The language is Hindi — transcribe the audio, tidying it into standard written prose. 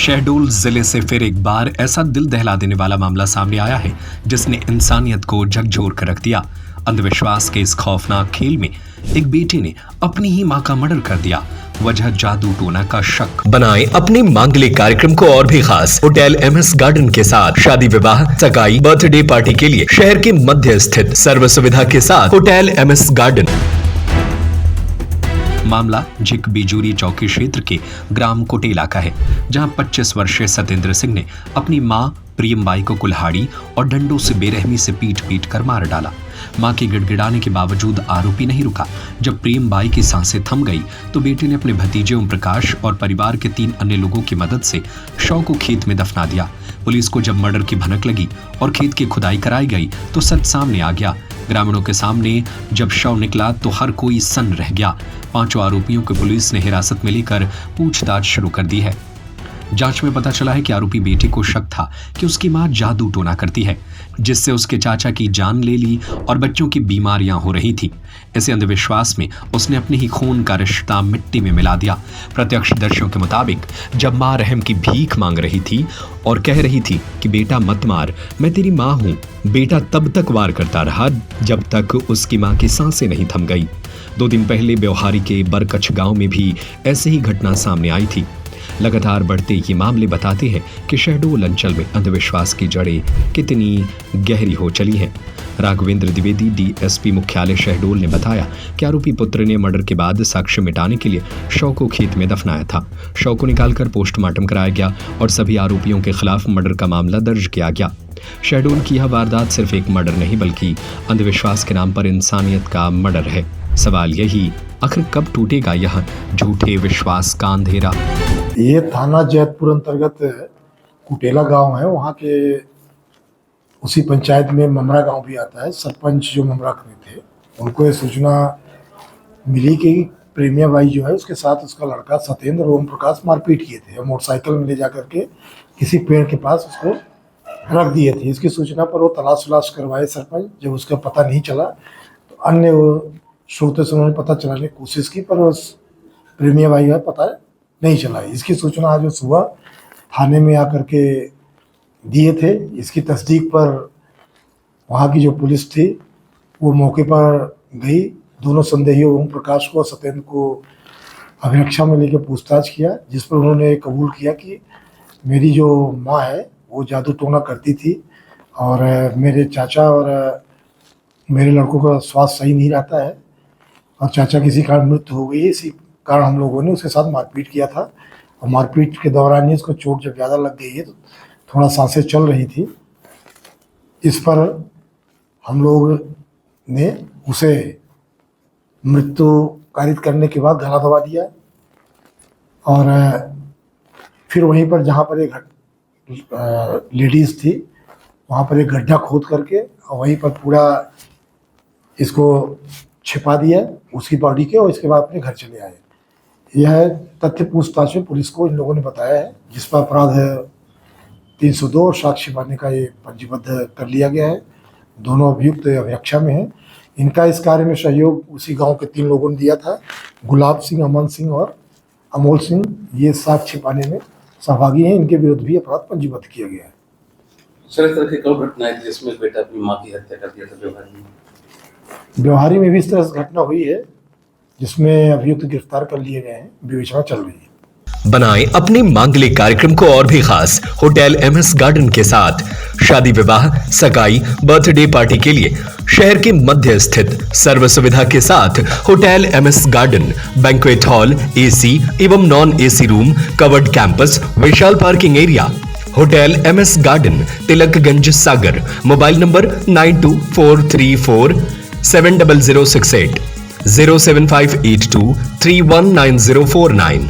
शहडोल जिले से फिर एक बार ऐसा दिल दहला देने वाला मामला सामने आया है जिसने इंसानियत को झकझोर कर रख दिया। अंधविश्वास के इस खौफनाक खेल में एक बेटी ने अपनी ही मां का मर्डर कर दिया। वजह जादू टोना का शक। बनाएं अपने मांगलिक कार्यक्रम को और भी खास होटल MS गार्डन के साथ शादी विवाह सगाई बर्थडे पार्टी के लिए शहर के मध्य स्थित सर्व सुविधा के साथ होटल MS गार्डन। मामला झिक बिजूरी चौकी क्षेत्र के ग्राम कोटेला का है, जहां 25 वर्षीय सतेंद्र सिंह ने अपनी मां प्रियमबाई को कुल्हाड़ी और डंडों से बेरहमी से पीट कर मार डाला। मां के गिड़गिड़ाने के बावजूद आरोपी नहीं रुका। जब प्रियमबाई की सांसें थम गई तो बेटे ने अपने भतीजे ओम प्रकाश और परिवार के 3 अन्य लोगों की मदद से शव को खेत में दफना दिया। पुलिस को जब मर्डर की भनक लगी और खेत की खुदाई कराई गई तो सच सामने आ गया। ग्रामीणों के सामने जब शव निकला तो हर कोई सन्न रह गया। 5 आरोपियों को पुलिस ने हिरासत में लेकर पूछताछ शुरू कर दी है। जांच में पता चला है कि आरोपी बेटे को शक था कि उसकी मां जादू टोना करती है, जिससे उसके चाचा की जान ले ली और बच्चों की बीमारियां हो रही थी। इसी अंधविश्वास में उसने अपने ही खून का रिश्ता मिट्टी में मिला दिया। प्रत्यक्षदर्शियों के मुताबिक जब मां रहम की भीख मांग रही थी और कह रही थी कि बेटा मत मार, मैं तेरी मां हूं, बेटा तब तक वार करता रहा जब तक उसकी मां की सांसें नहीं थम गई। 2 दिन पहले ब्यौहारी के बरकछ गांव में भी ऐसी ही घटना सामने आई थी। लगातार बढ़ते ये मामले बताते हैं कि शहडोल अंचल में अंधविश्वास की जड़ें कितनी गहरी हो चली हैं। राघवेंद्र द्विवेदी DSP मुख्यालय शहडोल ने बताया कि आरोपी पुत्र ने मर्डर के बाद साक्ष्य मिटाने के लिए शव को खेत में दफनाया था। शव को निकालकर पोस्टमार्टम कराया गया और सभी आरोपियों के खिलाफ मर्डर का मामला दर्ज किया गया। शहडोल की यह वारदात सिर्फ एक मर्डर नहीं बल्कि अंधविश्वास के नाम पर इंसानियत का मर्डर है। सवाल यही, आखिर कब टूटेगा यह झूठे विश्वास का अंधेरा। ये थाना जैतपुर अंतर्गत कुटेला गांव है। वहाँ के उसी पंचायत में ममरा गांव भी आता है। सरपंच जो ममरा में थे उनको ये सूचना मिली कि प्रेमियाबाई जो है उसके साथ उसका लड़का सतेंद्र ओम प्रकाश मारपीट किए थे। मोटरसाइकिल में ले जा करके किसी पेड़ के पास उसको रख दिए थे। इसकी सूचना पर वो तलाश वलाश करवाए सरपंच। जब उसका पता नहीं चला तो अन्य स्रोतों से उन्होंने पता चलाने की कोशिश की, पर उस प्रेमियाबाई का पता नहीं चला। इसकी सूचना आज सुबह थाने में आकर के दिए थे। इसकी तस्दीक पर वहाँ की जो पुलिस थी वो मौके पर गई। दोनों संदेहियों ओम प्रकाश को और सतेंद्र को अभिरक्षा में लेकर पूछताछ किया, जिस पर उन्होंने कबूल किया कि मेरी जो माँ है वो जादू टोना करती थी और मेरे चाचा और मेरे लड़कों का स्वास्थ्य सही नहीं रहता है और चाचा किसी कारण मृत्यु हो गई है। इसी कारण हम लोगों ने उसके साथ मारपीट किया था और मारपीट के दौरान ही उसको चोट जब ज़्यादा लग गई है तो थोड़ा सांसें चल रही थी। इस पर हम लोग ने उसे मृत्यु कारित करने के बाद गला दबा दिया और फिर वहीं पर जहाँ पर एक लेडीज़ थी वहाँ पर एक गड्ढा खोद करके और वहीं पर पूरा इसको छिपा दिया उसकी बॉडी के, और इसके बाद अपने घर चले आए। यह तथ्य पूछताछ में पुलिस को इन लोगों ने बताया है, जिस पर अपराध है 302 और साक्ष्य छिपाने का ये पंजीबद्ध कर लिया गया है। दोनों अभियुक्त अभिरक्षा में हैं। इनका इस कार्य में सहयोग उसी गांव के 3 लोगों ने दिया था, गुलाब सिंह, अमन सिंह और अमोल सिंह। ये साक्ष्य छिपाने में सहभागी हैं। इनके विरुद्ध भी अपराध पंजीबद्ध किया गया है। सर, इस तरह की कई घटनाएं थी जिसमें बेटा अपनी मां की हत्या कर दिया था। ब्यौहारी में भी इस तरह से घटना हुई है जिसमें अभियुक्त गिरफ्तार कर लिए गए हैं। विवेचना चल रही है। बनाएं अपने मांगलिक कार्यक्रम को और भी खास होटल MS गार्डन के साथ शादी विवाह सगाई बर्थडे पार्टी के लिए शहर के मध्य स्थित सर्व सुविधा के साथ hotel MS garden, banquet hall, AC एवं non AC room, covered campus, विशाल parking area. Hotel MS garden, Tilakganj, Sagar. Mobile number 9243470068 07582319049।